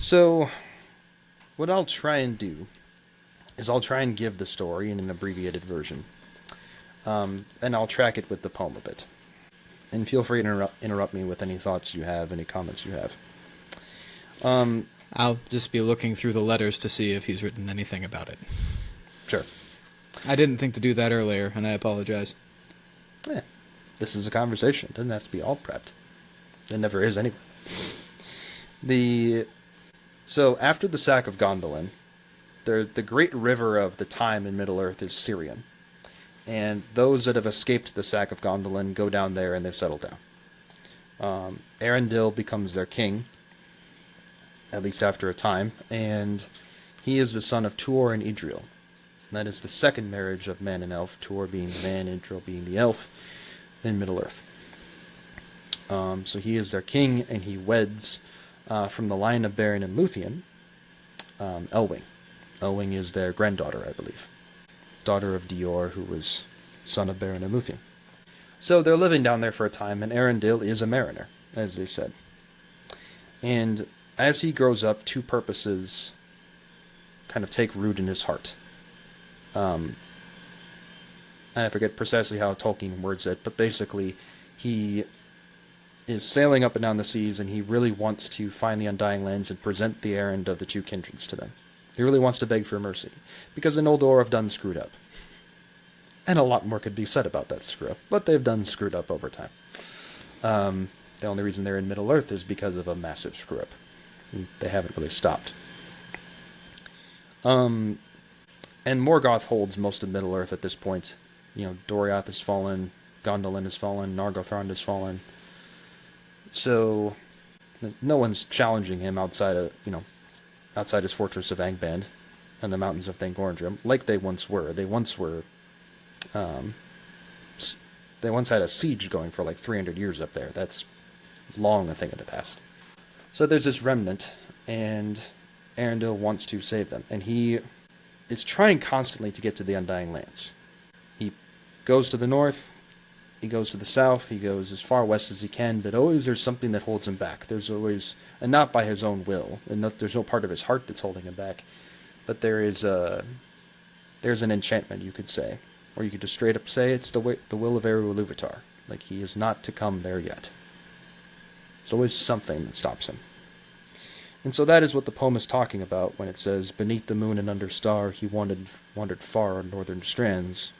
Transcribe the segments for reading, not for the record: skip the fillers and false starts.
So, what I'll try and do is I'll try and give the story in an abbreviated version, and I'll track it with the poem a bit. And feel free to interrupt me with any thoughts you have, any comments you have. I'll just be looking through the letters to see if he's written anything about it. Sure. I didn't think to do that earlier, and I apologize. This is a conversation. It doesn't have to be all prepped. It never is anyway. So after the sack of Gondolin, the great river of the time in Middle-earth is Sirion. And those that have escaped the sack of Gondolin go down there and they settle down. Earendil becomes their king, at least after a time, and he is the son of Tuor and Idril. That is the second marriage of man and elf, Tuor being the man, Idril being the elf, in Middle-earth. So he is their king, and he weds, from the line of Beren and Luthien, Elwing. Elwing is their granddaughter, I believe. Daughter of Dior, who was son of Beren and Luthien. So they're living down there for a time, and Earendil is a mariner, as they said. And as he grows up, two purposes kind of take root in his heart. And I forget precisely how Tolkien words it, but basically he is sailing up and down the seas, and he really wants to find the Undying Lands and present the errand of the two kindreds to them. He really wants to beg for mercy, because the Noldor have done screwed up. And a lot more could be said about that screw up, but they've done screwed up over time. The only reason they're in Middle-earth is because of a massive screw up. They haven't really stopped. And Morgoth holds most of Middle-earth at this point. You know, Doriath has fallen, Gondolin has fallen, Nargothrond has fallen. So no one's challenging him outside his fortress of Angband and the mountains of Thangorndrim, like they once were. They once had a siege going for like 300 years up there. That's long a thing of the past. So there's this remnant, and Earendil wants to save them, and he is trying constantly to get to the Undying Lands. He goes to the north, he goes to the south, he goes as far west as he can, but always there's something that holds him back. There's always, and not by his own will, and there's no part of his heart that's holding him back, but there's an enchantment, you could say, or you could just straight up say it's the will of Eru Iluvatar. Like, he is not to come there yet. There's always something that stops him. And so that is what the poem is talking about when it says, "Beneath the moon and under star he wandered far on northern strands,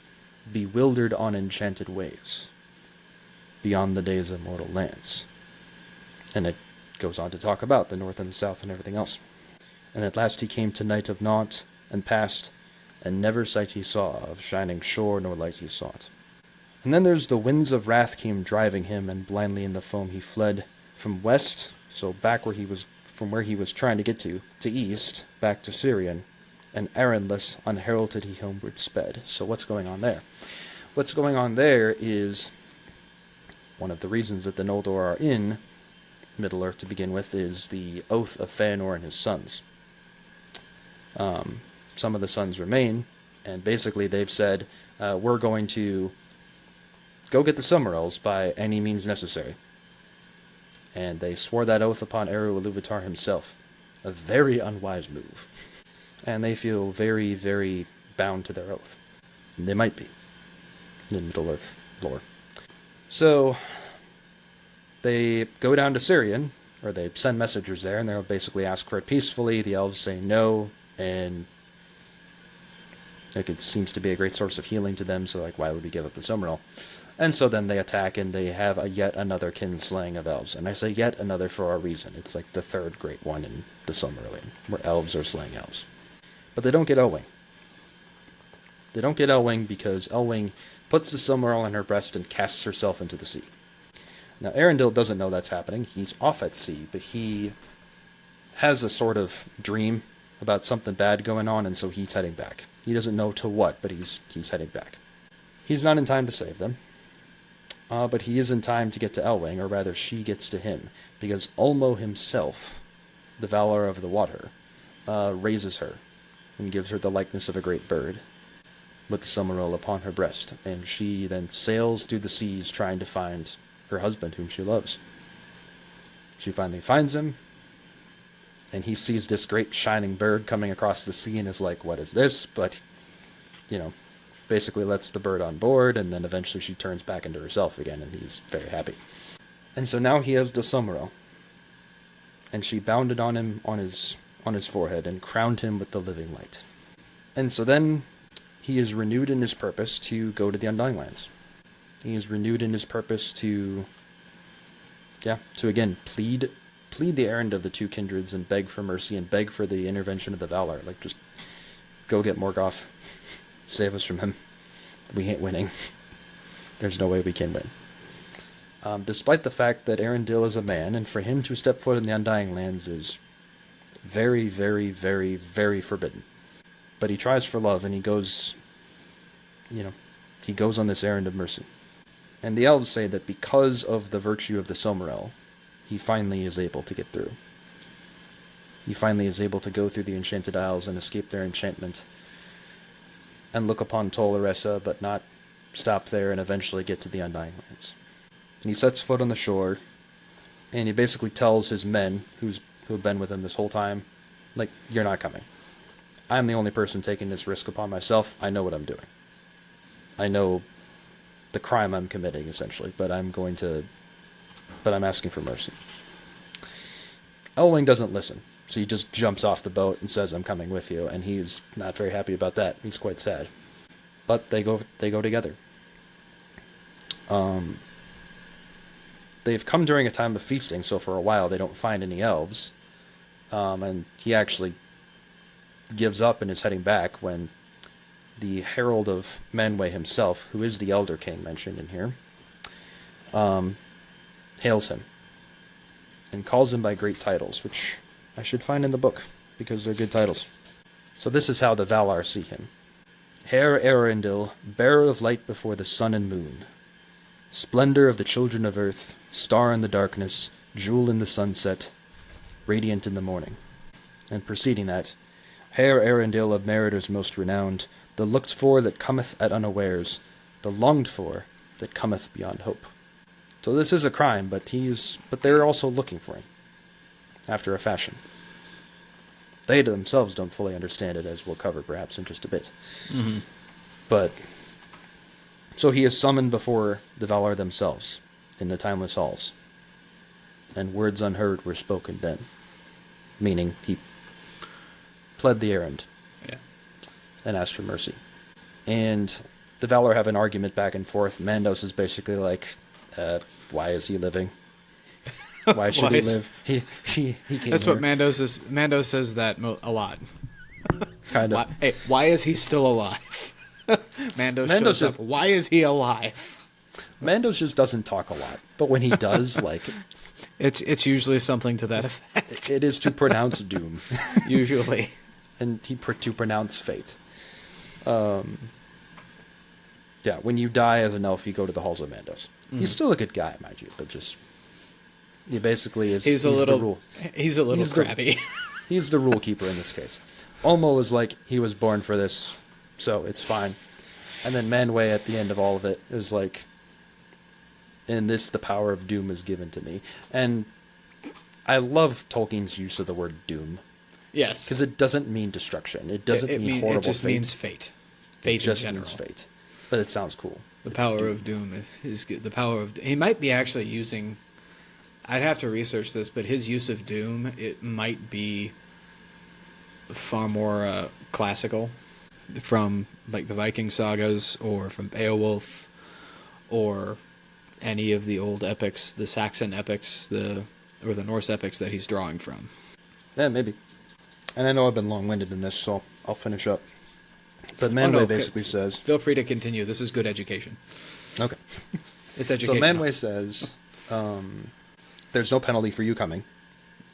bewildered on enchanted ways, beyond the days of mortal lands." And it goes on to talk about the north and the south and everything else. "And at last he came to night of naught, and passed, and never sight he saw of shining shore nor light he sought. And then there's the winds of wrath came driving him, and blindly in the foam he fled from west," so back from where he was trying to get to east, back to Sirion, "and errandless, unheralded he homeward sped." So what's going on there? What's going on there is one of the reasons that the Noldor are in Middle-earth to begin with is the oath of Feanor and his sons. Some of the sons remain, and basically they've said, we're going to go get the Silmarils by any means necessary. And they swore that oath upon Eru Iluvatar himself. A very unwise move. And they feel very, very bound to their oath. And they might be, in Middle-earth lore. So, they go down to Sirion, or they send messengers there, and they'll basically ask for it peacefully. The elves say no, and it seems to be a great source of healing to them, so like, why would we give up the Silmaril? And so then they attack, and they have yet another kinslaying of elves. And I say yet another for a reason. It's like the third great one in the Silmarillion, where elves are slaying elves. But they don't get Elwing. They don't get Elwing because Elwing puts the Silmaril in her breast and casts herself into the sea. Now, Earendil doesn't know that's happening. He's off at sea, but he has a sort of dream about something bad going on, and so he's heading back. He doesn't know to what, but he's heading back. He's not in time to save them. But he is in time to get to Elwing, or rather she gets to him, because Ulmo himself, the Valor of the Water, raises her, and gives her the likeness of a great bird, with the Silmaril upon her breast, and she then sails through the seas trying to find her husband, whom she loves. She finally finds him, and he sees this great shining bird coming across the sea and is like, what is this? But, basically lets the bird on board, and then eventually she turns back into herself again, and he's very happy. And so now he has the Summerall, and she bounded on him on his forehead and crowned him with the living light. And so then he is renewed in his purpose to go to the Undying Lands. He is renewed in his purpose to again plead the errand of the two kindreds and beg for mercy and beg for the intervention of the Valar. Like, just go get Morgoth. Save us from him. We ain't winning. There's no way we can win. Despite the fact that Earendil is a man, and for him to step foot in the Undying Lands is very, very, very, very forbidden. But he tries for love, and he goes on this errand of mercy. And the elves say that because of the virtue of the Silmaril, he finally is able to get through. He finally is able to go through the Enchanted Isles and escape their enchantment, and look upon Tol Eressëa, but not stop there and eventually get to the Undying Lands. And he sets foot on the shore, and he basically tells his men, who have been with him this whole time, like, you're not coming. I'm the only person taking this risk upon myself. I know what I'm doing. I know the crime I'm committing, essentially, but I'm asking for mercy. Elwing doesn't listen, so he just jumps off the boat and says, I'm coming with you, and he's not very happy about that. He's quite sad. But they go together. They've come during a time of feasting, so for a while they don't find any elves. And he actually gives up and is heading back when the Herald of Manwë himself, who is the Elder King mentioned in here, hails him and calls him by great titles, which I should find in the book, because they're good titles. So this is how the Valar see him. Hair Earendil, bearer of light before the sun and moon, splendor of the children of earth, star in the darkness, jewel in the sunset, radiant in the morning. And preceding that, Hair Earendil of mariters most renowned, the looked for that cometh at unawares, the longed for that cometh beyond hope. So this is a crime, but they're also looking for him, after a fashion. They themselves don't fully understand it, as we'll cover perhaps in just a bit. Mm-hmm. But, so he is summoned before the Valar themselves, in the Timeless Halls. And words unheard were spoken then. Meaning, he pled the errand. Yeah. And asked for mercy. And the Valar have an argument back and forth. Mandos is basically like, why is he living? Why should he live? He came That's here. what Mando says. Mando says that a lot. Kind of. Why is he still alive? Mando shows up. Why is he alive? Mandos just doesn't talk a lot, but when he does, like, it's usually something to that effect. it is to pronounce doom, Usually, and to pronounce fate. Yeah, when you die as an elf, you go to the halls of Mandos. Mm-hmm. He's still a good guy, mind you, but just he basically is. He's a little crabby. He's the rule keeper in this case. Olmo was like, he was born for this, so it's fine. And then Manwë at the end of all of it is like, in this the power of doom is given to me. And I love Tolkien's use of the word doom. Yes. Because it doesn't mean destruction. It doesn't mean horrible fate. It just means fate. Fate just in general. means fate. But it sounds cool. The power of doom is the power of... He might be actually using... I'd have to research this, but his use of doom, it might be far more classical from like the Viking sagas or from Beowulf or any of the old epics, the Saxon epics, or the Norse epics that he's drawing from. Yeah, maybe. And I know I've been long-winded in this, so I'll finish up. But Manwë basically says... Feel free to continue. This is good education. Okay. It's educational. So Manwë says, there's no penalty for you coming,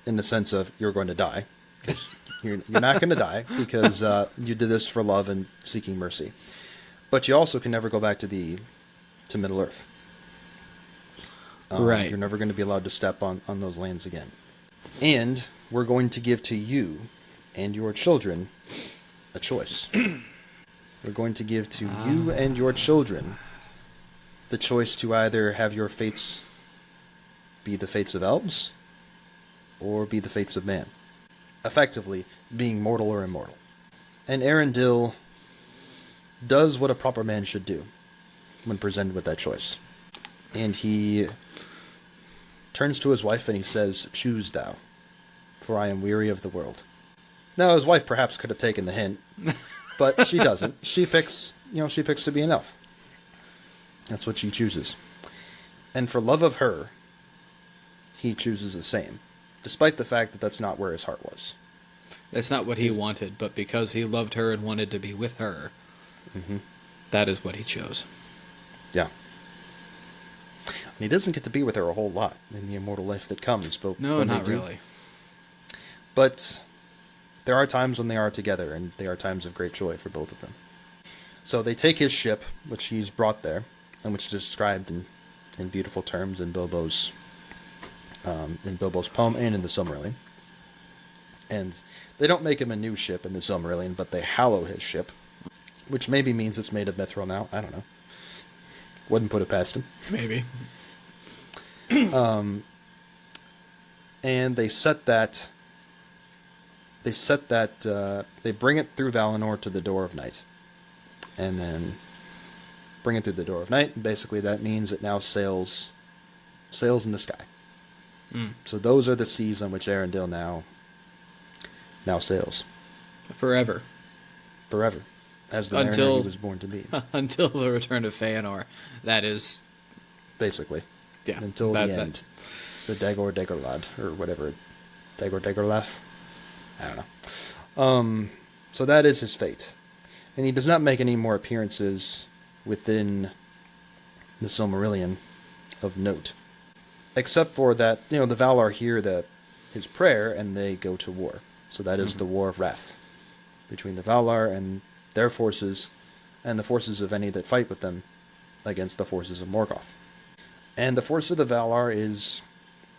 in the sense of you're going to die. Because you're not going to die, because you did this for love and seeking mercy. But you also can never go back to Middle-earth. Right. You're never going to be allowed to step on those lands again. And we're going to give to you and your children a choice. We're going to give to you and your children the choice to either have your fates be the fates of elves or be the fates of man. effectively being mortal or immortal. And Earendil does what a proper man should do when presented with that choice. And he turns to his wife and he says, "Choose thou, for I am weary of the world." Now, his wife perhaps could have taken the hint, but she doesn't. She picks to be an elf. That's what she chooses. And for love of her, he chooses the same, despite the fact that that's not where his heart was. That's not what he wanted, but because he loved her and wanted to be with her, that is what he chose. Yeah. And he doesn't get to be with her a whole lot in the immortal life that comes. But No, not really. But there are times when they are together, and they are times of great joy for both of them. So they take his ship, which he's brought there, and which is described in beautiful terms in Bilbo's poem and in the Silmarillion. And they don't make him a new ship in the Silmarillion, but they hallow his ship, which maybe means it's made of mithril now. I don't know. Wouldn't put it past him. Maybe. And they bring it through Valinor to the Door of Night. And then bring it through the Door of Night. Basically, that means it now sails in the sky. So those are the seas on which Earendil now sails. Forever. As the mariner he was born to be. Until the return of Feanor. That is... Basically. Yeah. Until the end. The Dagor Dagorlad, or whatever. Dagor Dagorlaf? I don't know. So that is his fate. And he does not make any more appearances within the Silmarillion of note. Except for that, the Valar hear his prayer and they go to war. So that is the War of Wrath between the Valar and their forces and the forces of any that fight with them against the forces of Morgoth. And the force of the Valar is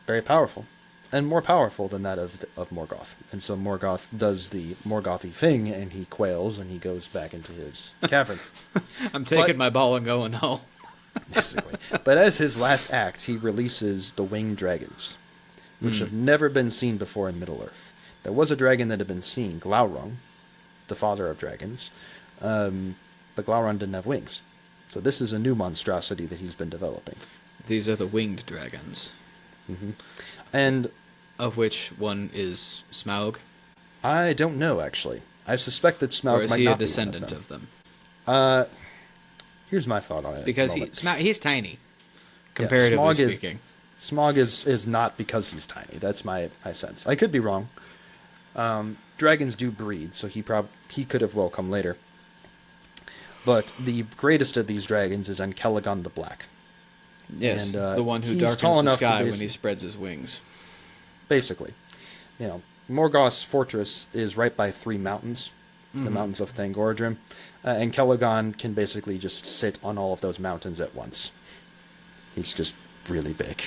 very powerful, and more powerful than that of Morgoth. And so Morgoth does the Morgothy thing, and he quails, and he goes back into his caverns. I'm taking my ball and going home. Basically. But as his last act, he releases the winged dragons, which have never been seen before in Middle-earth. There was a dragon that had been seen, Glaurung, the father of dragons, but Glaurung didn't have wings. So this is a new monstrosity that he's been developing. These are the winged dragons. And of which one is Smaug? I don't know, actually. I suspect that Smaug or is might he not a descendant be one of them? Here's my thought on it. Because he's tiny, comparatively speaking. Smaug is not because he's tiny. That's my sense. I could be wrong. Dragons do breed, so he could have well come later. But the greatest of these dragons is Ankelagon the Black. Yes, and, the one who he's darkens the sky when he spreads his wings. Basically. Morgoth's fortress is right by 3 mountains, the mountains of Thangorodrim, and Celegon can basically just sit on all of those mountains at once. He's just really big.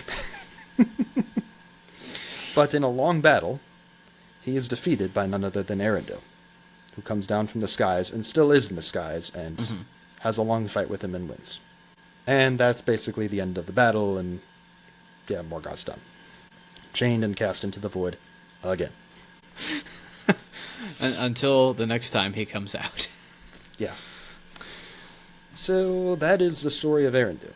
But in a long battle, he is defeated by none other than Earendil, who comes down from the skies and still is in the skies and has a long fight with him and wins. And that's basically the end of the battle, and Morgoth's done. Chained and cast into the void again. Until the next time he comes out. Yeah. So that is the story of Earendil.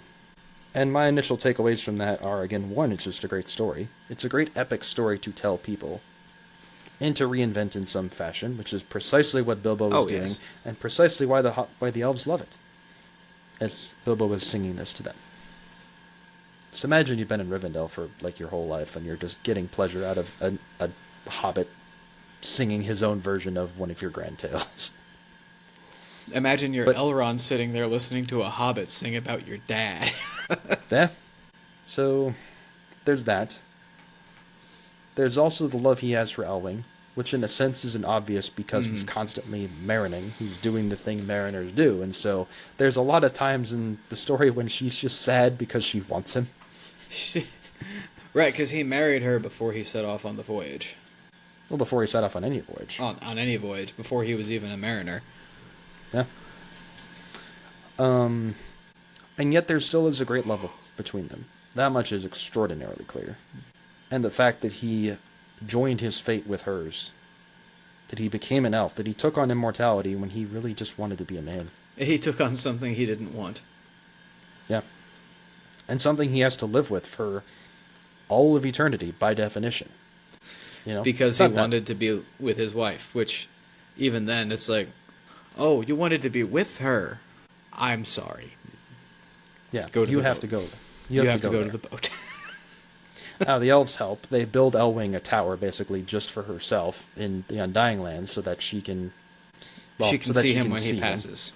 And my initial takeaways from that are, again, one, it's just a great story. It's a great epic story to tell people and to reinvent in some fashion, which is precisely what Bilbo was doing, and precisely why the elves love it, as Bilbo was singing this to them. Just imagine you've been in Rivendell for your whole life, and you're just getting pleasure out of a hobbit singing his own version of one of your grand tales. Imagine you're Elrond sitting there listening to a hobbit sing about your dad. Yeah. So, there's that. There's also the love he has for Elwing, which in a sense isn't obvious because he's constantly marining. He's doing the thing mariners do, and so there's a lot of times in the story when she's just sad because she wants him. Right, because he married her before he set off on the voyage. Well, before he set off on any voyage. On any voyage, before he was even a mariner. Yeah. And yet there still is a great love between them. That much is extraordinarily clear. And the fact that he joined his fate with hers that he became an elf, that he took on immortality when he really just wanted to be a man. He took on something he didn't want. Yeah. And something he has to live with for all of eternity, by definition. You know? Because he wanted to be with his wife, which, even then, it's like, oh, you wanted to be with her. I'm sorry. Yeah, Go to you the have boat. to go. You have to go there. to the boat. The elves help. They build Elwing a tower, basically, just for herself in the Undying Lands, so that she can... she can see him when he passes.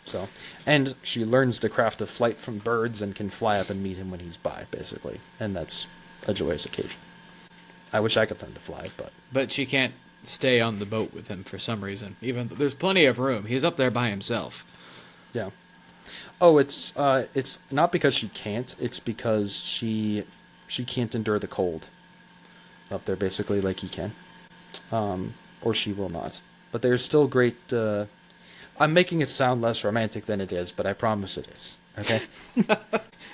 So, and she learns the craft of flight from birds and can fly up and meet him when he's by, basically. And that's a joyous occasion. I wish I could learn to fly, but... But she can't stay on the boat with him for some reason. Even there's plenty of room. He's up there by himself. Yeah. Oh, it's not because she can't. It's because she can't endure the cold up there, basically, like he can. Or she will not. But there's still great... I'm making it sound less romantic than it is, but I promise it is. Okay?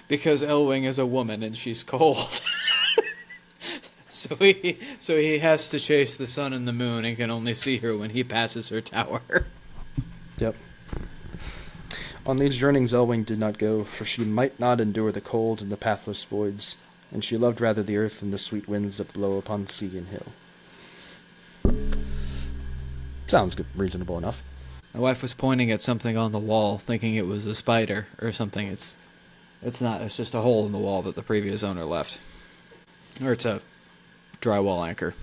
Because Elwing is a woman and she's cold. So he has to chase the sun and the moon and can only see her when he passes her tower. Yep. On these journeys Elwing did not go, for she might not endure the cold and the pathless voids, and she loved rather the earth and the sweet winds that blow upon sea and hill. Sounds good, reasonable enough. My wife was pointing at something on the wall, thinking it was a spider or something. It's not. It's just a hole in the wall that the previous owner left. Or it's a drywall anchor.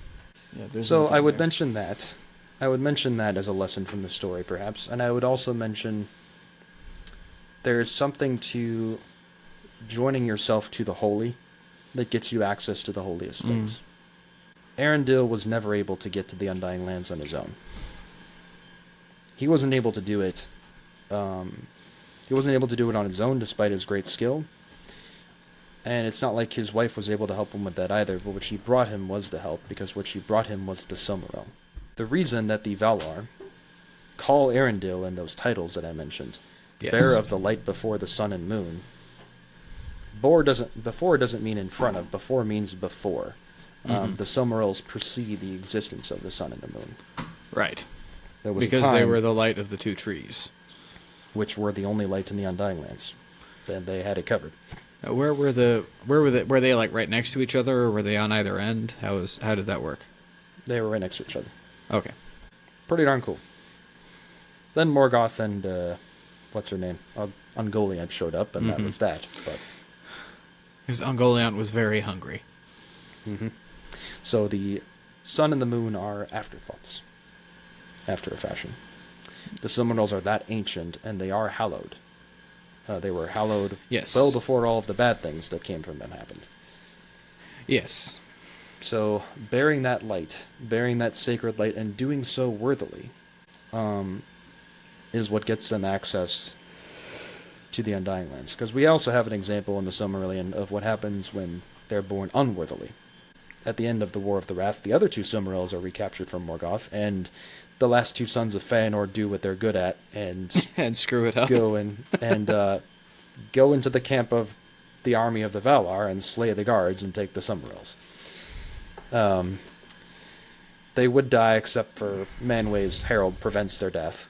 Yeah, so I would mention that. I would mention that as a lesson from the story, perhaps. And I would also mention there's something to joining yourself to the holy that gets you access to the holiest things. Earendil was never able to get to the Undying Lands on his own. He wasn't able to do it. He wasn't able to do it on his own, despite his great skill. And it's not like his wife was able to help him with that either. But what she brought him was the help, because what she brought him was the Silmaril. The reason that the Valar call Earendil in those titles that I mentioned, yes. Bearer of the light before the sun and moon. Before doesn't mean in front of. Before means before. The Silmarils precede the existence of the sun and the moon. Right. There was because a time, they were the light of the two trees, which were the only light in the Undying Lands. Then they had it covered. Where were they like right next to each other, or were they on either end? How did that work? They were right next to each other. Okay. Pretty darn cool. Then Morgoth and what's her name? Ungoliant showed up, and that was that. But because Ungoliant was very hungry. So the sun and the moon are afterthoughts, after a fashion. The Silmarils are that ancient, and they are hallowed. They were hallowed well before all of the bad things that came from them happened. Yes. So bearing that light, bearing that sacred light, and doing so worthily, is what gets them access to the Undying Lands. Because we also have an example in the Silmarillion of what happens when they're born unworthily. At the end of the War of the Wrath, the other two Silmarils are recaptured from Morgoth, and the last two sons of Feanor do what they're good at, and and screw it up. Go go into the camp of the army of the Valar and slay the guards and take the Silmarils. They would die, except for Manway's herald prevents their death.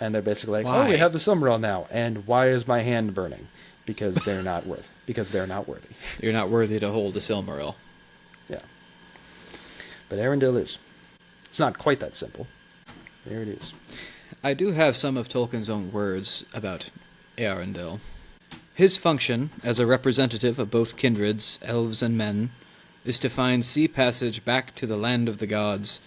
And they're basically like, why? "Oh, we have the Silmaril now, and why is my hand burning?" Because they're not worth. Because they're not worthy. You're not worthy to hold a Silmaril. Yeah. But Earendil is. It's not quite that simple. There it is. I do have some of Tolkien's own words about Earendil. His function, as a representative of both kindreds, elves and men, is to find sea passage back to the land of the gods,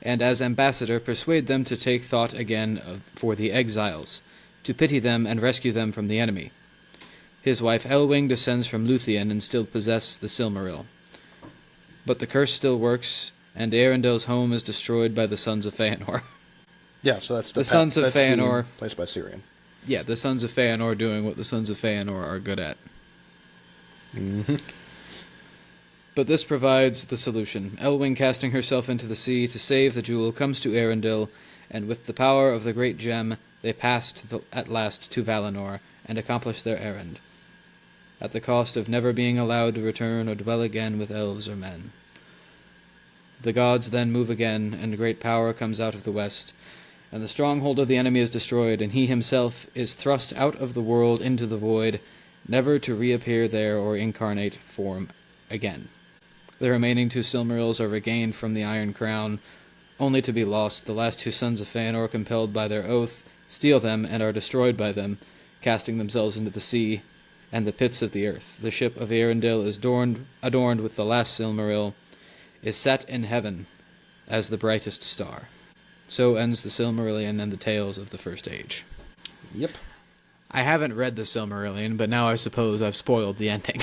and as ambassador persuade them to take thought again for the exiles, to pity them and rescue them from the enemy. His wife Elwing descends from Luthien and still possesses the Silmaril. But the curse still works, and Earendil's home is destroyed by the sons of Feanor. Yeah, so that's the sons of Feanor, placed by Syrian. Yeah, the sons of Feanor doing what the sons of Feanor are good at. But this provides the solution. Elwing, casting herself into the sea to save the jewel, comes to Earendil, and with the power of the great gem, they pass at last to Valinor and accomplish their errand, at the cost of never being allowed to return or dwell again with elves or men. The gods then move again, and great power comes out of the west, and the stronghold of the enemy is destroyed, and he himself is thrust out of the world into the void, never to reappear there or incarnate form again. The remaining 2 Silmarils are regained from the Iron Crown, only to be lost. The last 2 sons of Feanor, compelled by their oath, steal them and are destroyed by them, casting themselves into the sea and the pits of the earth. The ship of Earendil is adorned with the last Silmaril, is set in heaven as the brightest star. So ends the Silmarillion and the tales of the First Age. Yep. I haven't read the Silmarillion, but now I suppose I've spoiled the ending.